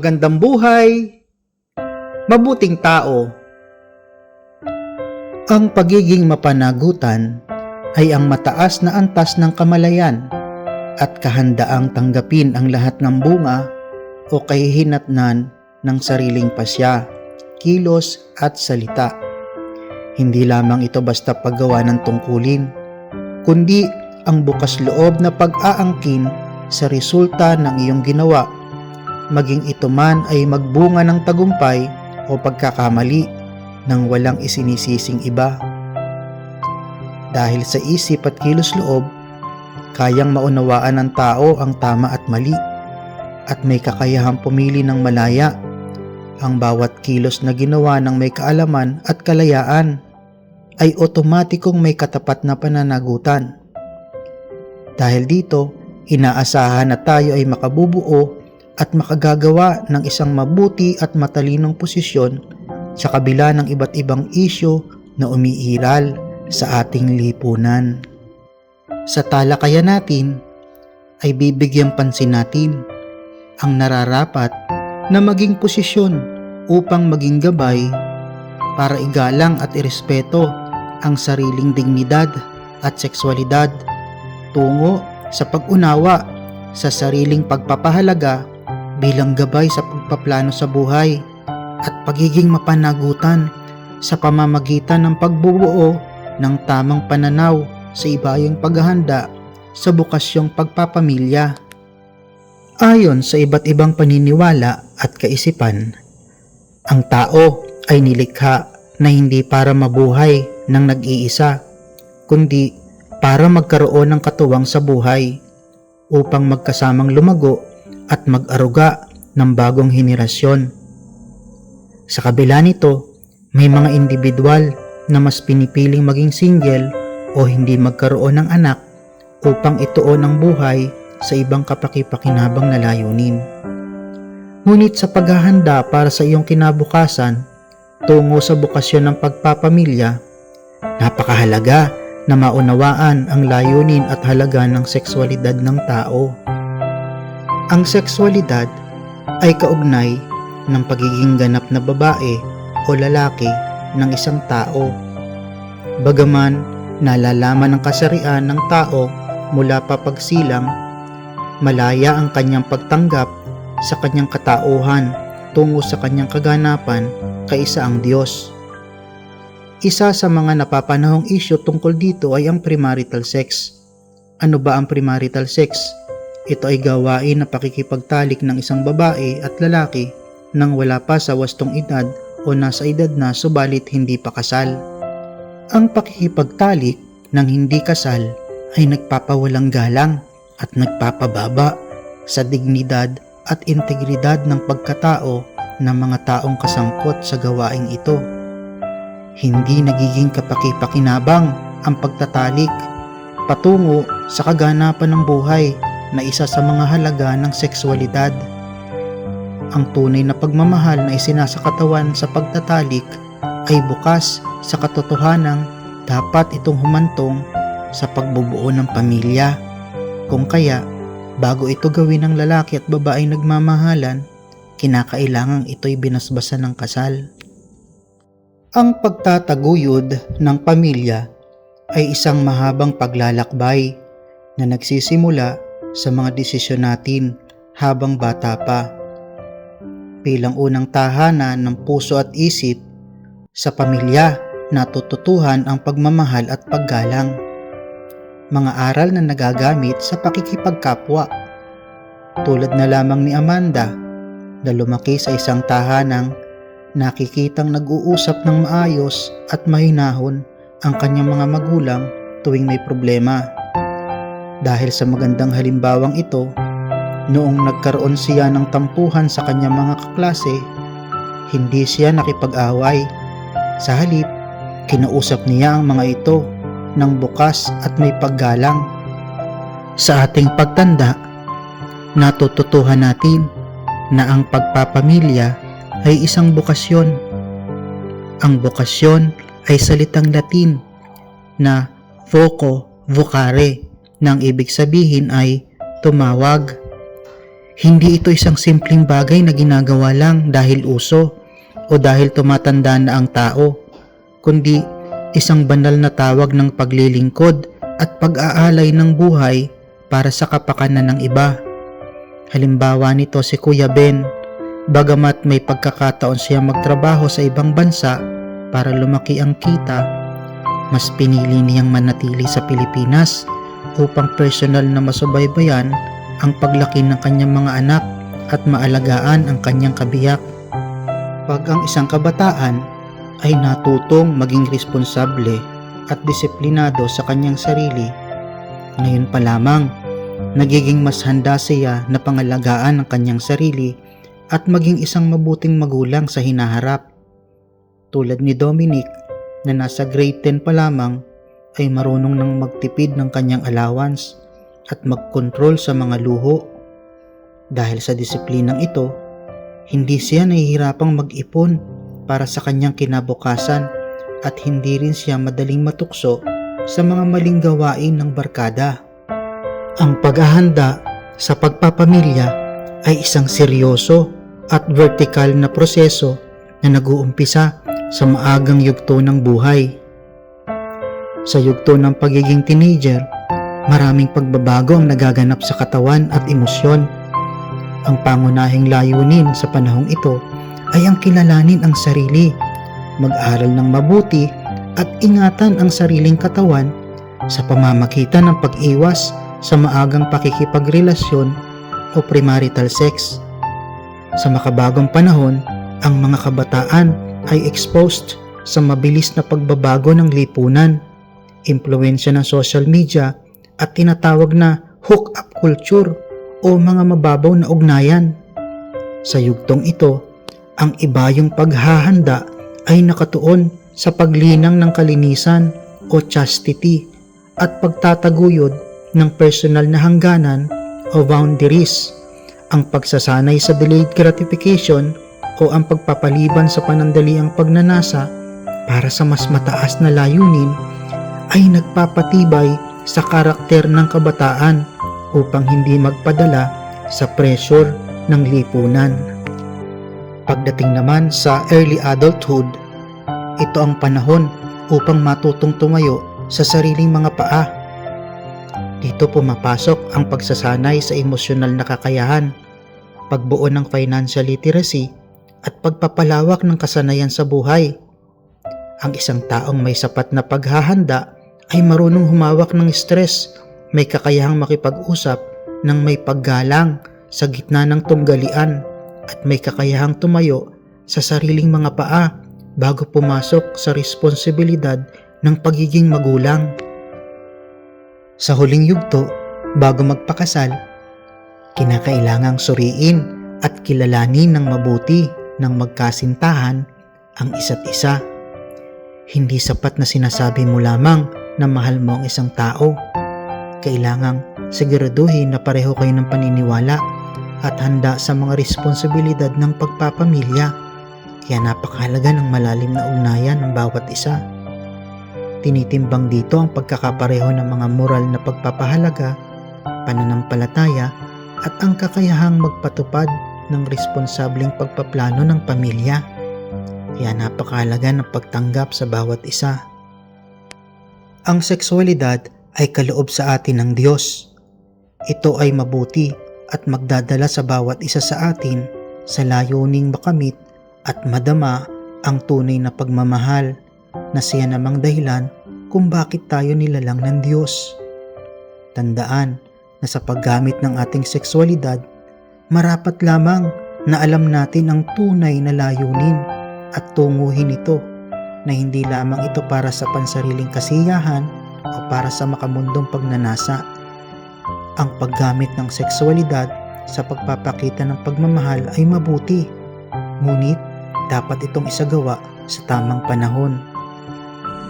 magandang buhay, mabuting tao. Ang pagiging mapanagutan ay ang mataas na antas ng kamalayan at kahandaang tanggapin ang lahat ng bunga o kahihinatnan ng sariling pasya, kilos at salita. Hindi lamang ito basta paggawa ng tungkulin, kundi ang bukas loob na pag-aangkin sa resulta ng iyong ginawa, maging ito man ay magbunga ng tagumpay o pagkakamali nang walang isinisising iba. Dahil sa isip at kilos loob, kayang maunawaan ng tao ang tama at mali at may kakayahang pumili ng malaya. Ang bawat kilos na ginawa ng may kaalaman at kalayaan ay otomatikong may katapat na pananagutan. Dahil dito, inaasahan na tayo ay makabubuo at makagagawa ng isang mabuti at matalinong posisyon sa kabila ng iba't ibang isyu na umiiral sa ating lipunan. Sa talakayan natin ay bibigyang pansin natin ang nararapat na maging posisyon upang maging gabay para igalang at irespeto ang sariling dignidad at sexualidad tungo sa pag-unawa sa sariling pagpapahalaga bilang gabay sa pagpaplano sa buhay at pagiging mapanagutan sa pamamagitan ng pagbubuo ng tamang pananaw sa ibayang paghahanda sa bukasyong pagpapamilya. Ayon sa iba't ibang paniniwala at kaisipan, ang tao ay nilikha na hindi para mabuhay ng nag-iisa, kundi para magkaroon ng katuwang sa buhay upang magkasamang lumago at mag-aruga ng bagong henerasyon. Sa kabila nito, may mga individual na mas pinipiling maging single o hindi magkaroon ng anak upang ituon ang buhay sa ibang kapaki-pakinabang na layunin. Ngunit sa paghahanda para sa iyong kinabukasan tungo sa bukasyon ng pagpapamilya, napakahalaga na maunawaan ang layunin at halaga ng sexualidad ng tao. Ang sexualidad ay kaugnay ng pagiging ganap na babae o lalaki ng isang tao. Bagaman nalalaman ng kasarian ng tao mula pa pagsilang, malaya ang kanyang pagtanggap sa kanyang katauhan tungo sa kanyang kaganapan kaisa ang Diyos. Isa sa mga napapanahong isyu tungkol dito ay ang premarital sex. Ano ba ang premarital sex? Ito ay gawain na pakikipagtalik ng isang babae at lalaki nang wala pa sa wastong edad o nasa edad na subalit hindi pa kasal. Ang pakikipagtalik ng hindi kasal ay nagpapawalang galang at nagpapababa sa dignidad at integridad ng pagkatao ng mga taong kasangkot sa gawaing ito. Hindi nagiging kapaki-pakinabang ang pagtatalik patungo sa kaganapan ng buhay na isa sa mga halaga ng sexualidad. Ang tunay na pagmamahal na isinasakatawan sa pagtatalik ay bukas sa katotohanang dapat itong humantong sa pagbubuo ng pamilya. Kung kaya, bago ito gawin ng lalaki at babaeng nagmamahalan, kinakailangang ito'y binasbasan ng kasal. Ang pagtataguyod ng pamilya ay isang mahabang paglalakbay na nagsisimula sa mga desisyon natin habang bata pa. Bilang unang tahanan ng puso at isip, sa pamilya natututuhan ang pagmamahal at paggalang. Mga aral na nagagamit sa pakikipagkapwa. Tulad na lamang ni Amanda na lumaki sa isang tahanang nakikitang nag-uusap ng maayos at mahinahon ang kanyang mga magulang tuwing may problema. Dahil sa magandang halimbawang ito, noong nagkaroon siya ng tampuhan sa kanyang mga kaklase, hindi siya nakipag-away. Sa halip, kinausap niya ang mga ito ng bukas at may paggalang. Sa ating pagtanda, natututuhan natin na ang pagpapamilya ay isang bukasyon. Ang bukasyon ay salitang Latin na voco vocare, nang ibig sabihin ay tumawag. Hindi ito isang simpleng bagay na ginagawa lang dahil uso o dahil tumatanda na ang tao, kundi isang banal na tawag ng paglilingkod at pag-aalay ng buhay para sa kapakanan ng iba. Halimbawa nito si Kuya Ben, bagamat may pagkakataon siya magtrabaho sa ibang bansa para lumaki ang kita, mas pinili niyang manatili sa Pilipinas upang personal na masubaybayan ang paglaki ng kanyang mga anak at maalagaan ang kanyang kabiyak. Pag ang isang kabataan ay natutong maging responsable at disiplinado sa kanyang sarili, ngayon pa lamang nagiging mas handa siya na pangalagaan ang kanyang sarili at maging isang mabuting magulang sa hinaharap. Tulad ni Dominic na nasa grade 10 pa lamang ay marunong nang magtipid ng kanyang allowance at mag-control sa mga luho. Dahil sa disiplinang ito, hindi siya nahihirapang mag-ipon para sa kanyang kinabukasan at hindi rin siya madaling matukso sa mga maling gawain ng barkada. Ang paghahanda sa pagpapamilya ay isang seryoso at vertical na proseso na nag-uumpisa sa maagang yugto ng buhay. Sa yugto ng pagiging teenager, maraming pagbabago ang nagaganap sa katawan at emosyon. Ang pangunahing layunin sa panahong ito ay ang kilalanin ang sarili, mag-aral ng mabuti at ingatan ang sariling katawan sa pamamagitan ng pag-iwas sa maagang pakikipagrelasyon o premarital sex. Sa makabagong panahon, ang mga kabataan ay exposed sa mabilis na pagbabago ng lipunan, impluwensya ng social media at tinatawag na hook-up culture o mga mababaw na ugnayan. Sa yugtong ito, ang ibayong paghahanda ay nakatuon sa paglinang ng kalinisan o chastity at pagtataguyod ng personal na hangganan o boundaries, ang pagsasanay sa delayed gratification o ang pagpapaliban sa panandaliang pagnanasa para sa mas mataas na layunin ay nagpapatibay sa karakter ng kabataan upang hindi magpadala sa pressure ng lipunan. Pagdating naman sa early adulthood, ito ang panahon upang matutong tumayo sa sariling mga paa. Dito pumapasok ang pagsasanay sa emosyonal na kakayahan, pagbuo ng financial literacy at pagpapalawak ng kasanayan sa buhay. Ang isang taong may sapat na paghahanda ay marunong humawak ng stress, may kakayahang makipag-usap ng may paggalang sa gitna ng tunggalian at may kakayahang tumayo sa sariling mga paa bago pumasok sa responsibilidad ng pagiging magulang. Sa huling yugto, bago magpakasal, kinakailangang suriin at kilalanin ng mabuti ng magkasintahan ang isa't isa. Hindi sapat na sinasabi mo lamang na mahal mo ang isang tao. Kailangang siguraduhin na pareho kayo ng paniniwala at handa sa mga responsibilidad ng pagpapamilya. Kaya napakahalaga ng malalim na ugnayan ng bawat isa. Tinitimbang dito ang pagkakapareho ng mga moral na pagpapahalaga, pananampalataya at ang kakayahang magpatupad ng responsableng pagpaplano ng pamilya. Kaya napakahalaga ng pagtanggap sa bawat isa. Ang sexualidad ay kaloob sa atin ng Diyos. Ito ay mabuti at magdadala sa bawat isa sa atin sa layuning makamit at madama ang tunay na pagmamahal na siya namang dahilan kung bakit tayo nilalang ng Diyos. Tandaan na sa paggamit ng ating sexualidad, marapat lamang na alam natin ang tunay na layunin at tunguhin ito na hindi lamang ito para sa pansariling kasiyahan o para sa makamundong pagnanasa. Ang paggamit ng sexualidad sa pagpapakita ng pagmamahal ay mabuti, ngunit dapat itong isagawa sa tamang panahon.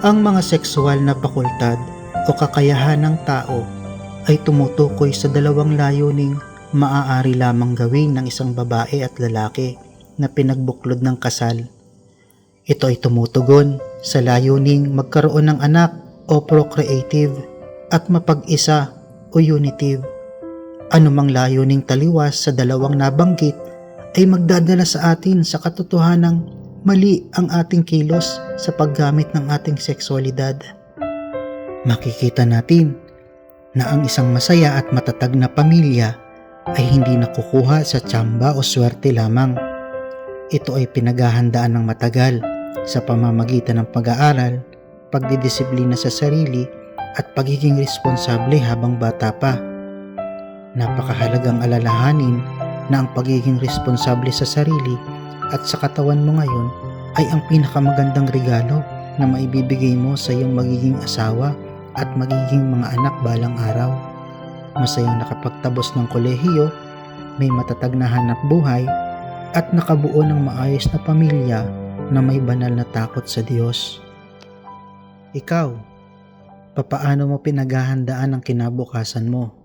Ang mga sexual na pakultad o kakayahan ng tao ay tumutukoy sa dalawang layuning maaari lamang gawin ng isang babae at lalaki na pinagbuklod ng kasal. Ito ay tumutugon sa layuning magkaroon ng anak o procreative at mapag-isa o unitive. Anumang layuning taliwas sa dalawang nabanggit ay magdadala sa atin sa katotohanang mali ang ating kilos sa paggamit ng ating sexualidad. Makikita natin na ang isang masaya at matatag na pamilya ay hindi nakukuha sa tsamba o swerte lamang. Ito ay pinaghahandaan ng matagal sa pamamagitan ng pag-aaral, pagdidisiplina sa sarili at pagiging responsable habang bata pa. Napakahalagang alalahanin na ang pagiging responsable sa sarili at sa katawan mo ngayon ay ang pinakamagandang regalo na maibibigay mo sa iyong magiging asawa at magiging mga anak balang araw. Masayang nakapagtabos ng kolehiyo, may matatag na hanap buhay at nakabuo ng maayos na pamilya na may banal na takot sa Diyos. Ikaw, papaano mo pinaghahandaan ang kinabukasan mo?